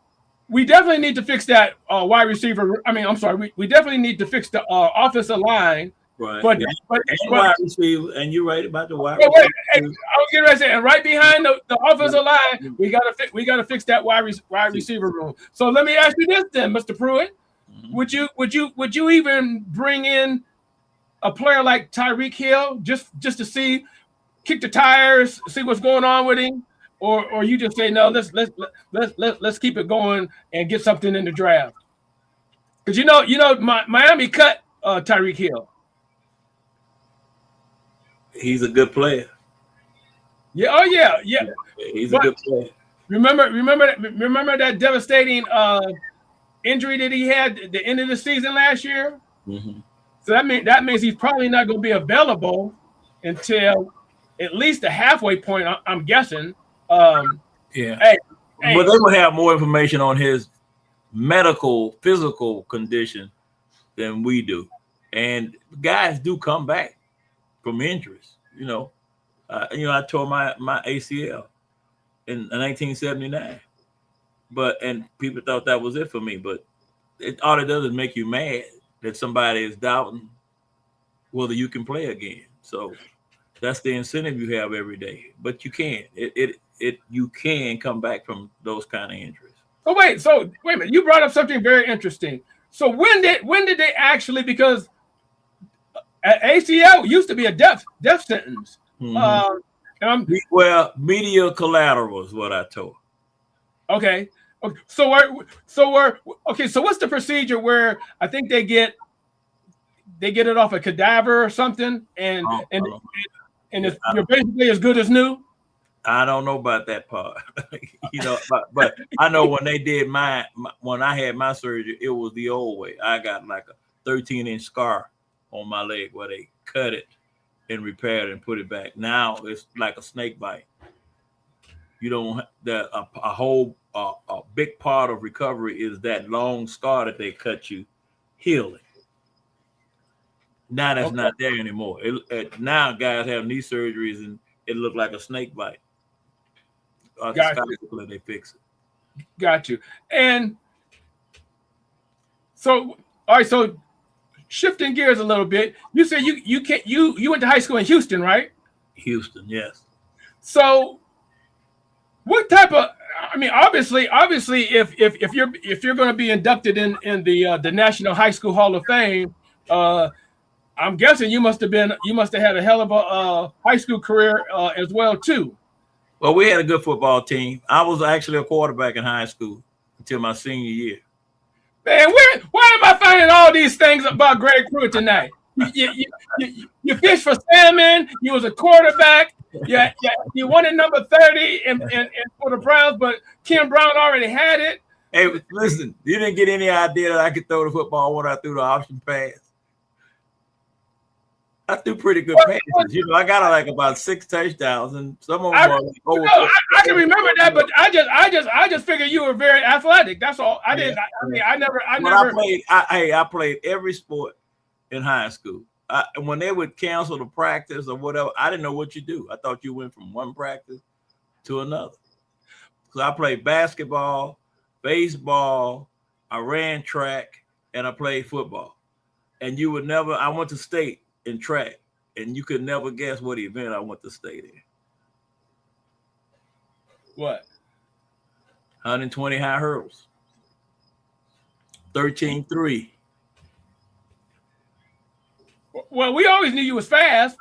we definitely need to fix that wide receiver. I mean, I'm sorry, we definitely need to fix the offensive line. Right. But wide receiver, and you're right about the wide receiver. I receiver. was getting ready to say, and right behind the offensive line, we gotta fix that wide receiver room. So let me ask you this then, Mr. Pruitt. Would you even bring in a player like Tyreek Hill just to see, kick the tires, see what's going on with him, or you just say no, let's keep it going and get something in the draft? Because you know Miami cut Tyreek Hill. He's a good player. Yeah. Oh yeah. He's a good player. Remember that devastating injury that he had at the end of the season last year. Mm-hmm. So that means he's probably not going to be available until at least the halfway point. I'm guessing. Yeah. But they will have more information on his physical condition than we do, and guys do come back from injuries. I tore my ACL in 1979, and people thought that was it for me. But all it does is make you mad that somebody is doubting whether you can play again. So that's the incentive you have every day. But you can. You can come back from those kind of injuries. Oh wait a minute. You brought up something very interesting. So when did they actually, because ACL used to be a death sentence. Mm-hmm. Media collateral is what I told. Okay. So what's the procedure where I think they get it off a cadaver or something, and you're basically as good as new? I don't know about that part, but I know when they did when I had my surgery, it was the old way. I got like a 13-inch scar on my leg where they cut it and repaired it and put it back. Now it's like a snake bite. You don't a big part of recovery is that long scar that they cut you healing. Now that's not there anymore. Now guys have knee surgeries and it looked like a snake bite. They fix it. Got you. And so, all right. So, shifting gears a little bit, you said you went to high school in Houston, right? Houston, yes. So, what type of? I mean, obviously, if you're going to be inducted in the National High School Hall of Fame, I'm guessing you must have had a hell of a high school career as well too. Well, we had a good football team. I was actually a quarterback in high school until my senior year. Man, why am I finding all these things about Greg Pruitt tonight? You fished for salmon. You was a quarterback. Yeah. You won at number 30 and for the Browns, but Kim Brown already had it. Hey, listen, you didn't get any idea that I could throw the football when I threw the option pass. I threw pretty good passes. I got like about 6 touchdowns, and some of them were over. I can remember that, but I just figured you were very athletic. That's all. I didn't. I mean, I never. I played every sport in high school. When they would cancel the practice or whatever, I didn't know what you do. I thought you went from one practice to another. because I played basketball, baseball, I ran track, and I played football. And you would never, I went to state in track, and you could never guess what event I went to state in. What? 120 high hurdles. 13.3. Well, we always knew you was fast,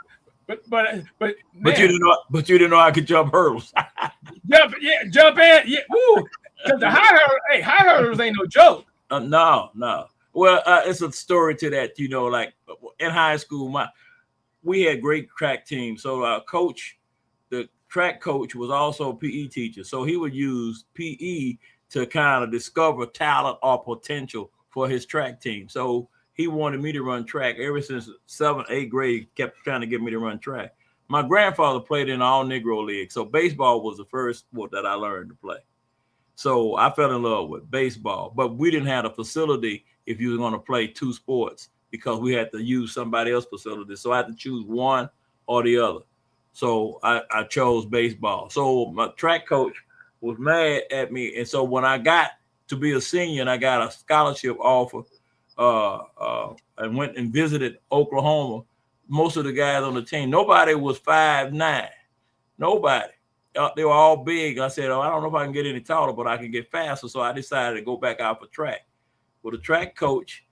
but you didn't know I could jump hurdles. jump in, yeah, woo. Because the high hurdles ain't no joke. No. Well, it's a story to that. Like in high school, we had great track teams. So our coach, the track coach, was also a PE teacher. So he would use PE to kind of discover talent or potential for his track team. So he wanted me to run track ever since 7th, 8th grade, kept trying to get me to run track. My grandfather played in all Negro League. So baseball was the first sport that I learned to play. So I fell in love with baseball, but we didn't have a facility if you were going to play two sports because we had to use somebody else's facility. So I had to choose one or the other. So I chose baseball. So my track coach was mad at me. And so when I got to be a senior and I got a scholarship offer and went and visited Oklahoma, most of the guys on the team, nobody was 5'9". Nobody. They were all big. I said, I don't know if I can get any taller, but I can get faster. So I decided to go back out for track. Well, the track coach,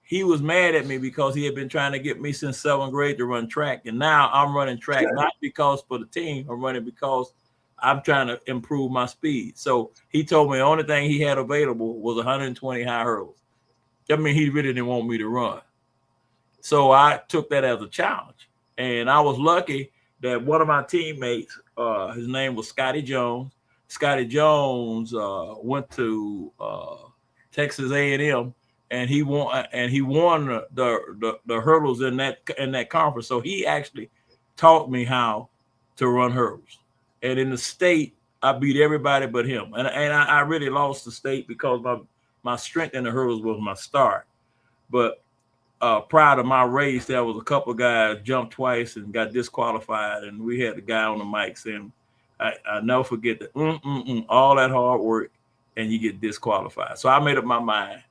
he was mad at me because he had been trying to get me since 7th grade to run track. And now I'm running track, not because for the team, I'm running because I'm trying to improve my speed. So he told me the only thing he had available was 120 high hurdles. That means he really didn't want me to run. So I took that as a challenge. And I was lucky that one of my teammates, his name was Scotty Jones. Scotty Jones went to Texas A&M, and he won the hurdles in that conference. So he actually taught me how to run hurdles. And in the state, I beat everybody but him. And I really lost the state because my strength in the hurdles was my start. But prior to my race, there was a couple guys jumped twice and got disqualified, and we had the guy on the mic saying, I never forget that all that hard work and you get disqualified. So I made up my mind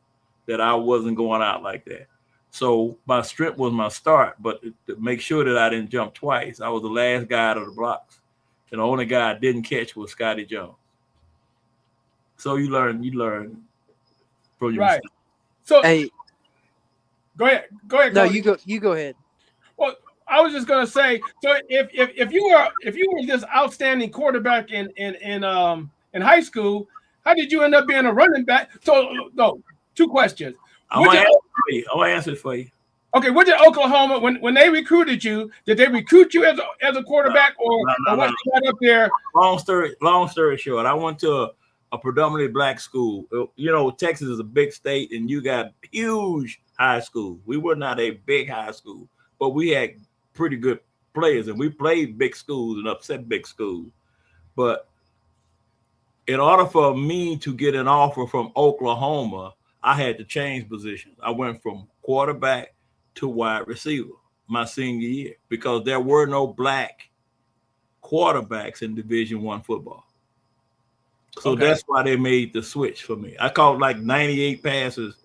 that I wasn't going out like that. So my strength was my start, but to make sure that I didn't jump twice, I was the last guy out of the blocks. And the only guy I didn't catch was Scotty Jones. So you learn from your right. mistake. So Hey, go ahead. no, Cody. you go ahead. Well, I was just gonna say, so if you were this outstanding quarterback in high school, how did you end up being a running back? So no, two questions. I want to answer it for you. Okay, what did Oklahoma when they recruited you? Did they recruit you as a quarterback or what you got up there? Long story short, I went to a predominantly black school. Texas is a big state, and you got huge high schools. We were not a big high school, but we had pretty good players, and we played big schools and upset big schools. But in order for me to get an offer from Oklahoma, I had to change positions. I went from quarterback to wide receiver my senior year because there were no black quarterbacks in Division I football. So that's why they made the switch for me. I caught like 98 passes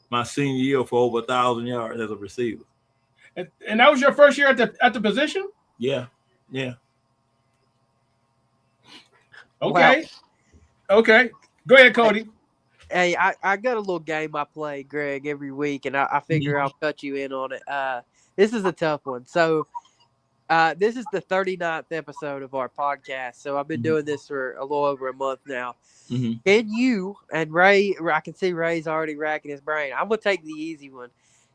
my senior year for over 1,000 yards as a receiver. And that was your first year at the position? Yeah. Okay. Wow. Okay. Go ahead, Cody. Hey, I got a little game I play, Greg, every week, and I figure I'll cut you in on it. This is a tough one. So this is the 39th episode of our podcast. So I've been doing this for a little over a month now. Mm-hmm. Can you, and Ray, I can see Ray's already racking his brain. I'm going to take the easy one.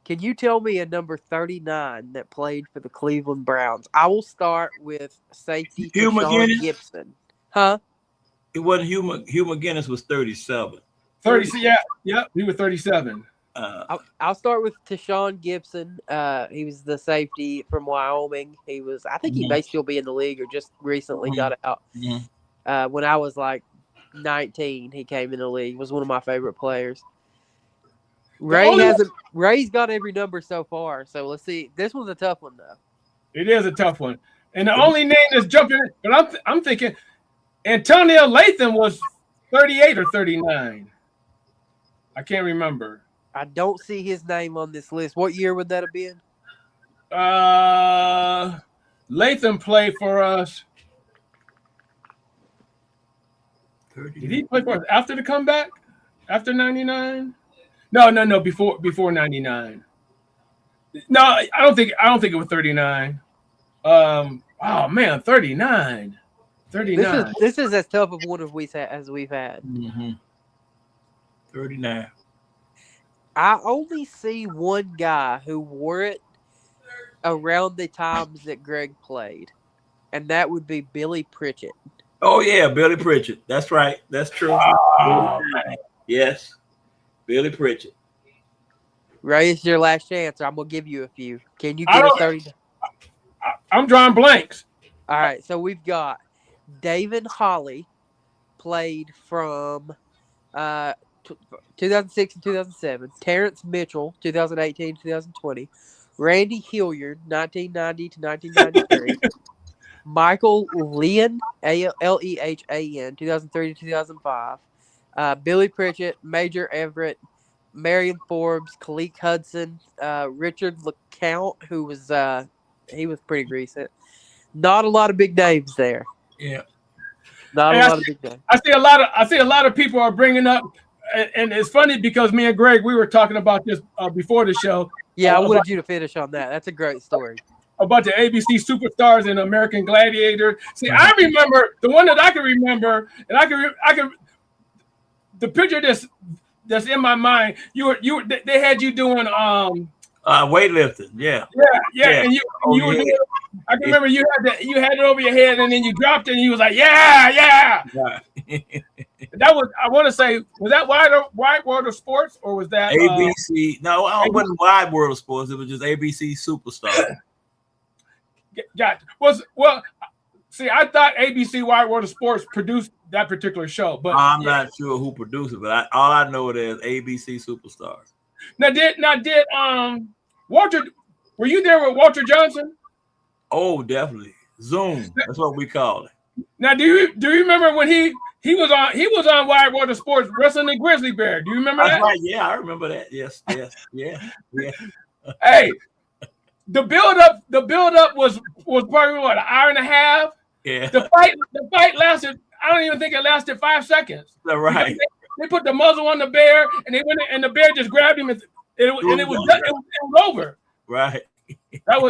Can you tell me a number 39 that played for the Cleveland Browns? I will start with safety Sean Gibson. Huh? It wasn't Hugh McGinnis was 37. 30, yeah, he was 37. I'll start with Tashawn Gibson. He was the safety from Wyoming. I think he may still be in the league or just recently got out. Mm-hmm. When I was like 19, he came in the league. He was one of my favorite players. Ray's got every number so far. So let's see. This one's a tough one though. It is a tough one. And the only name that's jumping, but I'm thinking Antonio Latham was 38 or 39. I can't remember. I don't see his name on this list. What year would that have been? Latham played for us. 30. Did he play for us after the comeback? After 99? No. Before 99. No, I don't think it was 39. Oh man, 39. 39. This is as tough of one as we've had. Mm-hmm. 39. I only see one guy who wore it around the times that Greg played, and that would be Billy Pritchett. Oh yeah, Billy Pritchett. That's right. That's true. Oh, yes, Billy Pritchett. Ray, it's your last chance. I'm gonna give you a few. Can you get a 30? I'm drawing blanks. All right, so we've got David Holly, played from 2006 and 2007. Terrence Mitchell, 2018 2020. Randy Hilliard, 1990 to 1993. Michael Lehan, Lehan, 2003 to 2005. Billy Pritchett, Major Everett, Marion Forbes, Kalik Hudson, Richard LeCount, who was he was pretty recent. Not a lot of big names there. Yeah. Not a lot of big names. I see a lot of people are bringing up, and it's funny because me and Greg, we were talking about this before the show. Yeah, I wanted you to finish on that. That's a great story. About the ABC Superstars and American Gladiator. See, I remember the one that I can remember, and I can the picture that's in my mind. They had you doing weightlifting. Yeah. Yeah. And you were doing, I can remember you had it over your head, and then you dropped it, and you was like, yeah. That was, I want to say, was that Wide World of Sports, or was that ABC? No, it wasn't Wide World of Sports. It was just ABC Superstar. See, I thought ABC Wide World of Sports produced that particular show, but I'm not sure who produced it, but all I know it is ABC Superstars. Now did Walter? Were you there with Walter Johnson? Oh, definitely. Zoom. That's what we call it. Now, do you remember when he was on Wide World of Sports wrestling the Grizzly Bear? Do you remember that? Right. Yeah, I remember that. Yes. Yeah. Hey, the build up was probably what, an hour and a half. Yeah. The fight lasted. I don't even think it lasted 5 seconds. Right. They put the muzzle on the bear, and they went, and the bear just grabbed him, and it was over. Right. That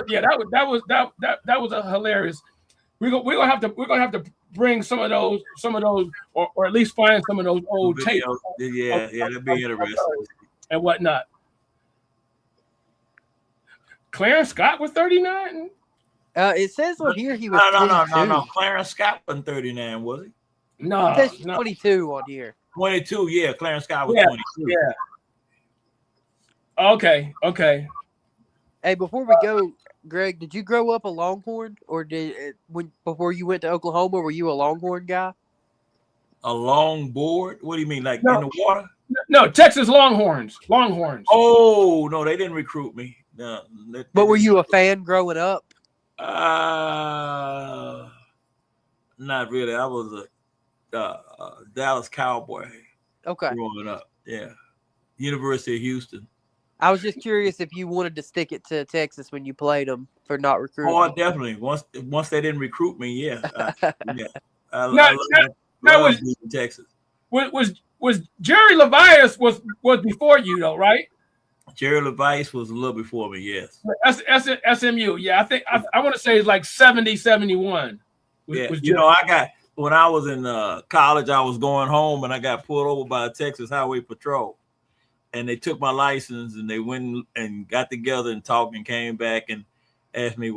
was a hilarious. We're gonna have to bring some of those, or at least find some of those old tapes. Yeah, that'd be interesting. And whatnot. Clarence Scott was 39. It says on here he was No. Clarence Scott wasn't 39, was he? No, it says 22 on here. 22, yeah. Clarence Scott was 22. Yeah. Okay. Hey, before we go, Greg, did you grow up a Longhorn, or before you went to Oklahoma, were you a Longhorn guy? A longboard? What do you mean, like No. in the water? No, Texas Longhorns. Oh no, they didn't recruit me. No. But were you a fan growing up? Not really. I was a Dallas Cowboy. Okay. Growing up, yeah. University of Houston. I was just curious if you wanted to stick it to Texas when you played them for not recruiting. Oh, definitely. Once they didn't recruit me, yeah. I love Texas. Was Jerry Levias was before you though, right? Jerry Levias was a little before me, yes. SMU, yeah. I think I want to say it's like 70, 71. Yeah, when I was in college, I was going home and I got pulled over by a Texas Highway Patrol. And they took my license and they went and got together and talked and came back and asked me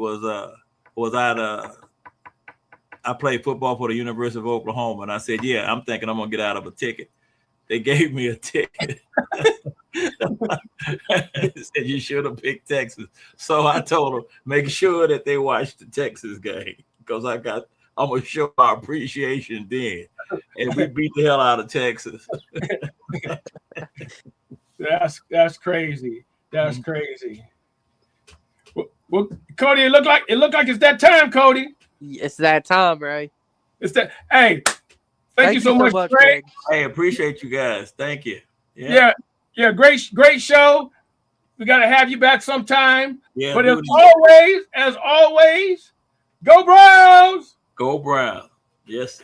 I played football for the University of Oklahoma. And I said, yeah, I'm thinking I'm going to get out of a ticket. They gave me a ticket. They said you should have picked Texas. So I told them, make sure that they watch the Texas game because I'm going to show our appreciation then. And we beat the hell out of Texas. That's crazy. That's crazy. Well, Cody, it looked like it's that time, Cody. It's that time, right? It's that. Hey, Thank you so much, Greg. Hey, appreciate you guys. Thank you. Yeah. Great show. We got to have you back sometime. Yeah, but as always, go Browns. Go Browns. Yes.